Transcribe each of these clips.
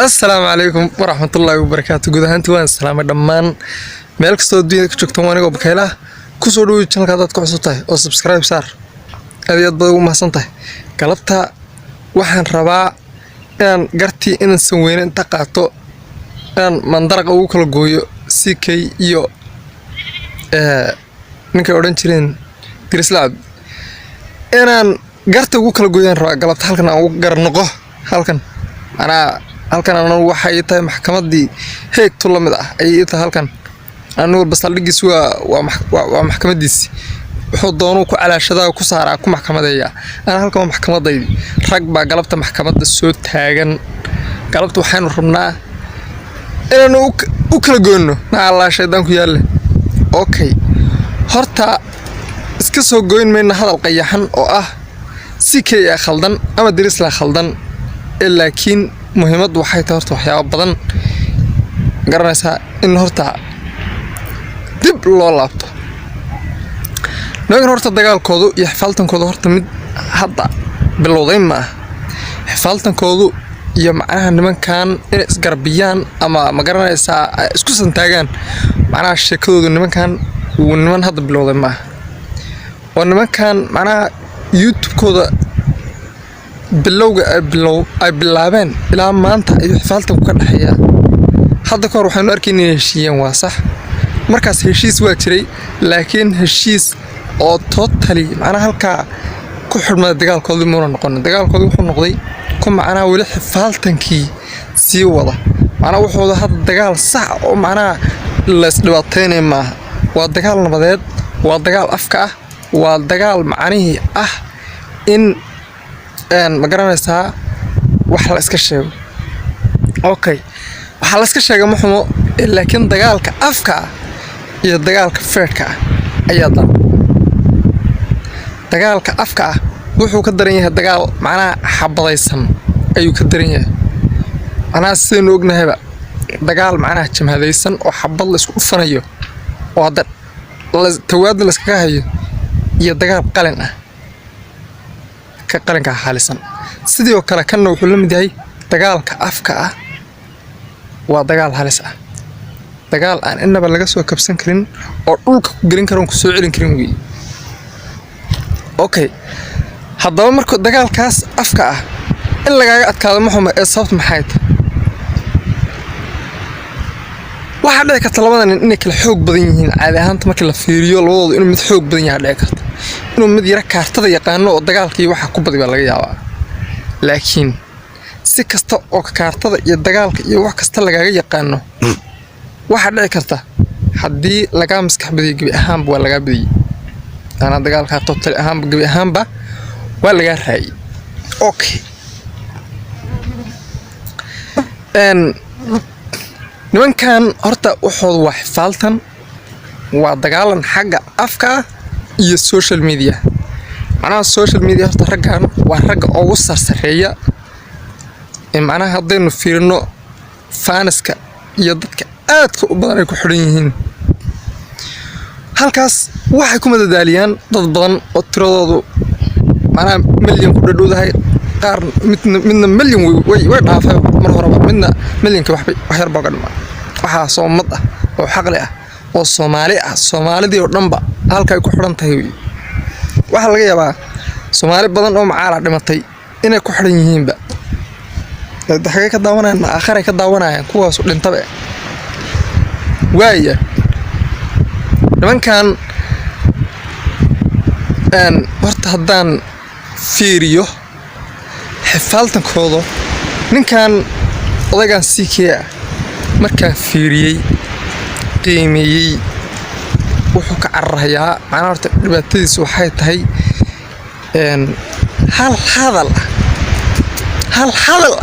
السلام عليكم ورحمة الله وبركاته. جود هانتوان السلام دمان مالك استوديو كشكتم وأنا قبكيله كسروا channel كذا تقصته أو subscribe صار هذه أضبط ما صنته قلبتها وحن ربع أن قرتي إن سوين انتقعتو أن منظرك أو كل جوي سكي يو منك أورنتين ترسلاب أنا قرت أو كل جوي ربع قلبت هالكن أو قرنقه هالكن أنا halkan anu waxay tahay maxkamadii heeg tulamid ah ay tahay halkan anu basaldhigis waa maxkamadiisi wuxuu doonuu ku calaashada ku saaraa ku maxkamadeeya ana halkan maxkamadeey rag baa galabta maxkamadda soo taagan galabta waxaan rabnaa inaan u kala goono Allah shaydan ku yaale okay horta iska soo gooyn meena hadal qayaxan oo ah sikay khaldan ama diris la khaldan laakiin muhiimad waxay tahay horta waxyaabo badan garanaysa in horta dib loo laabto horta dagaalkoodu iyo xifaaltankoodu horta mid hadda bilowday ma xifaaltankoodu iyo macnaha nimankan inay isgarbiyaan ama ma garanaysa isku santaagaan macnaha sheekadoodu nimankan uu niman hadda bilowday ma oo nimankan macnaha YouTube-kooda bilowga ay bilaabeen ilaa maanta ay xifaaltan ku dhaxaya hadda koor waxaanu arkaynaa heshiiyeen waa sax markaas heshiis waa jiray laakiin heshiis oo totally macnaha halka ku xirmada dagaalkoodu ma noqon dagaalkoodu wuxuu noqday ku macnaha wali xifaaltankii sii wada macnaha wuxuu hadda dagaal sax oo macnaha la isdhibaateenay ma waa dagaal nabadeed waa dagaal afka ah waa dagaal macnaheedu ah in ma garanaysa wax la iska sheego okay waxa la iska sheego ma xumo laakiin dagaalka afka iyo dagaalka feerka ayaa dagaalka afka wuxuu ka daran yahay dagaal macnaha xabadaysan ayuu ka daran yahay ana seen ognahayba dagaal macnaha jamhadaysan oo xabad la isku dhufanayo oo hadda tawaad la iska hayo iyo dagaal qalin ah qaranka xaalisan sidoo kale kan wuxuu la mid yahay dagaalka afka waa dagaal halis ah dagaal aan inaba laga soo kabsan karin oo dhulka ku gelin karo ku soo celin karin weey okay haddaba markuu dagaalkaas afka in lagaaga adkaado maxuma ee sabab maxay waxa dhici karta labadan inay kala xoog badan yihiin caadi ahaanta markii la fiiriyo labadoodu inuu mid xoog badan yahay dhici karta inuu mid yara kaartada yaqaano oo dagaalkii waxa ku badiba laga yaabaa laakiin si kasta oo kaartada iyo dagaalka iyo wax kasta lagaaga yaqaano waxa dhici karta hadii laga maskax badiyo gabi ahaanba waa laga badiyay ana dagaalka total ahaanba gabi ahaanba waa laga raayay okay nimankan horta wuxuu wax xifaaltan waa dagaalan xagga afka iyo social media macnaha social media horta raggan waa rag ugu sarsareeya macnaha hadaynu fiirno fanaska iyo dadka aadka u badan ay ku xiran yihiin halkaas waxay ku madadaaliyaan dad badan oo tiradoodu macnaha milyan ku dhadhowdahay qaar midna milyan way dhaafay mar horeba midna milyanka wax yar baa gadma waxa soomad ah oo xaqli ah oo Soomaalidii oo dhanba halka ay ku xiran tahay waxa laga yaabaa Soomaali badan oo macaala dhimatay inay ku xiran yihiinba dadka ka daawanayaan ma aakhir ay ka daawanayaan kuwaas u dhintaba waaya nimankan horta haddaan fiiriyo xifaaltankooda ninkan odaygan CK markaan fiiriyay qiimeeyay wuxuu ka cararayaa macna horta dhibaatadiisu waxay tahay hal hadal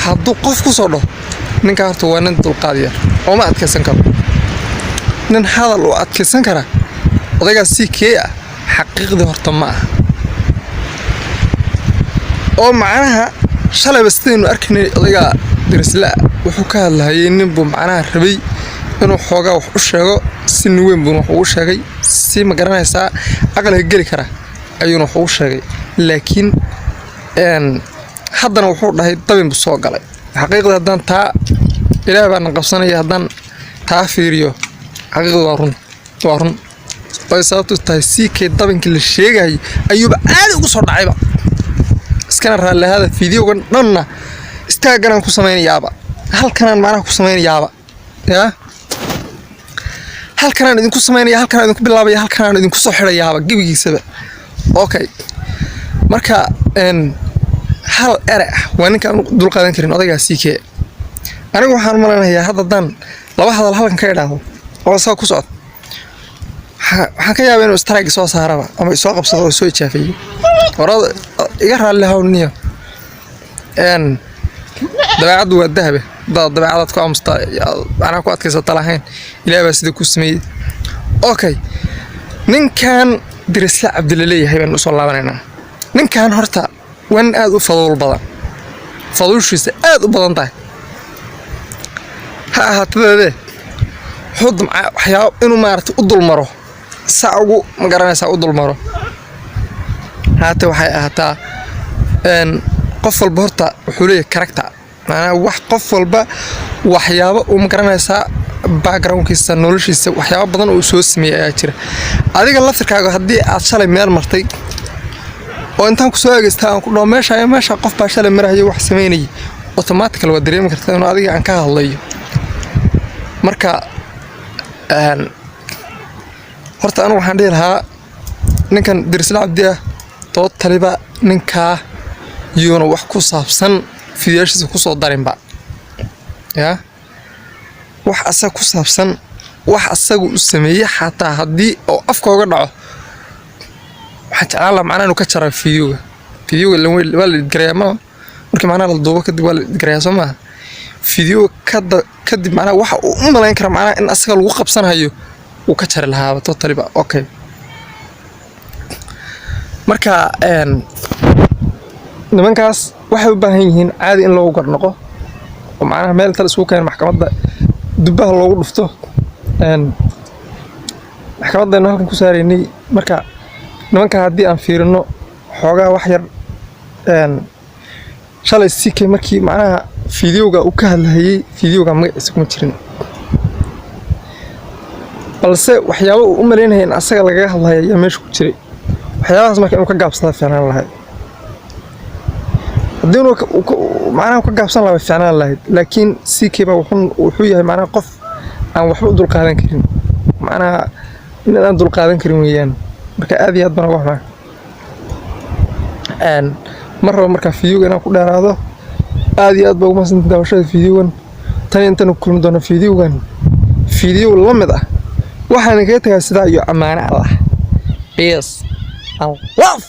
hadduu qof ku soo dhaho ninka horta waa nin dulqaadiya oo ma adkaysan karo nin hadal oo adkaysan kara odayga CK xaqiiqdii horta ma aha oo macnaha shalay basteenu arkaynay odayga dirisla wuxuu ka hadlayay nin buu macnaha rabay inuu xoogaa wax u sheego si weyn buu wax ugu sheegay si ma garanaysa aqal gali kara ayuu wax ugu sheegay laakiin haddana wuxuu dhahay dabin buu soo galay xaqiiqda haddaan taa ilaahay baan qabsanaya haddaan taa fiiriyo xaqiiqda waa run way sababtu tahay CK dabinkii la sheegay ayuuba aad ugu soo dhacayba iskana raallahada fiidiyogan dhanna istaaganaan ku samaynayaaba halkanaan macnaha ku samaynayaaba yaa halkanaan idinku samaynaya halkanaan idinku bilaabaya halkanaan idinku soo xirayaaba gebigiisaba okay marka hal ere waa ninka aan dul qaadan karin odayga CK anigu waxaan maleynayaa haddaan laba hadal halkan ka idhaahdo oo soo ku socod waxaan ka yaabaa inuu strike soo saaraba ama soo qabsado oo soo ijaafeeyo warada iga raalli hawniyo dabeecadu waa dahab dabeecadaad ku amsta ana ku adkaysata lahayn ilaahay baa sida ku sameeyay okay ninkan dirisla Cabdileeyahay baan u soo laabanaynaa ninkan horta wan aad u fadul badan fadulshiisa aad u badan tahay ha ahaatee xudum waxyaabo inuu maartay u dulmaro saagu ma garanaysaa u dulmaro haata waxay ahaataa qof walba horta wuxuu leeyahay character maana wax qof walba waxyaabo uu ma garanaysaa backgroundkiisa noloshiisa waxyaabo badan oo soo sameeyay ayaa jira adiga laftirkaaga haddii aad shalay meel martay oo intaan ku soo eegaystaa aan ku dhaw meesha qof baa shalay marayo wax sameynay automatically waa dareemi kartaa inuu adiga aan ka hadlayo marka horta anigu waxaan dhihi lahaa ninkan Dirisla Cabdi ah taliba ninka yuuna wax ku saabsan fiidiyooshiisa ku soo darinba yaa wax asaga ku saabsan wax asagu u sameeyay xataa haddii oo afka uga dhaco waxaan jeclaan lahaa macnaha inuu ka jaro fiidiyooga waa la idgarayaa ma markii macnaha la duubo kadib waa la idgarayaa soo maaha fiidiyoo kadib macnaha waxa uu u malayn kara macnaha in asaga lagu qabsanayo uu ka jari lahaaba totaliba okay marka nimankaas waxay u baahan yihiin caadi in loogu garnoqo oo macnaha meel tal isku keen maxkamadda dubbaha loogu dhufto maxkamadda halkan ku saareynay marka nimanka haddii aan fiirino xoogaa wax yar shalay CK markii macnaha fiidiyowga uu ka hadlayay fiidiyowga magaciisa kuma jirin balse waxyaabo uu u maleynayay in asaga laga hadlayo ayaa meesha ku jiray waxyaabahaas marka inuu ka gaabsada fiicnaan lahayd haddii uu macnaha ka gaabsan lahaa fiicnaan lahayd laakiin CK baa wuxuu yahay macnaha qof aan waxba u dul qaadan karin macnaha in aan dul qaadan karin weeyaan marka aad iyo aad baan uga xumaa marraba marka fiidiyowga inaan ku dheeraado aad iyo aad baa ugu mahadsantahay daawashada fiidiyowgan tan intaan ku kulmi doono fiidiyow la mid ah waxaan kaga tagaa sidaa iyo ammaano Allah peace and love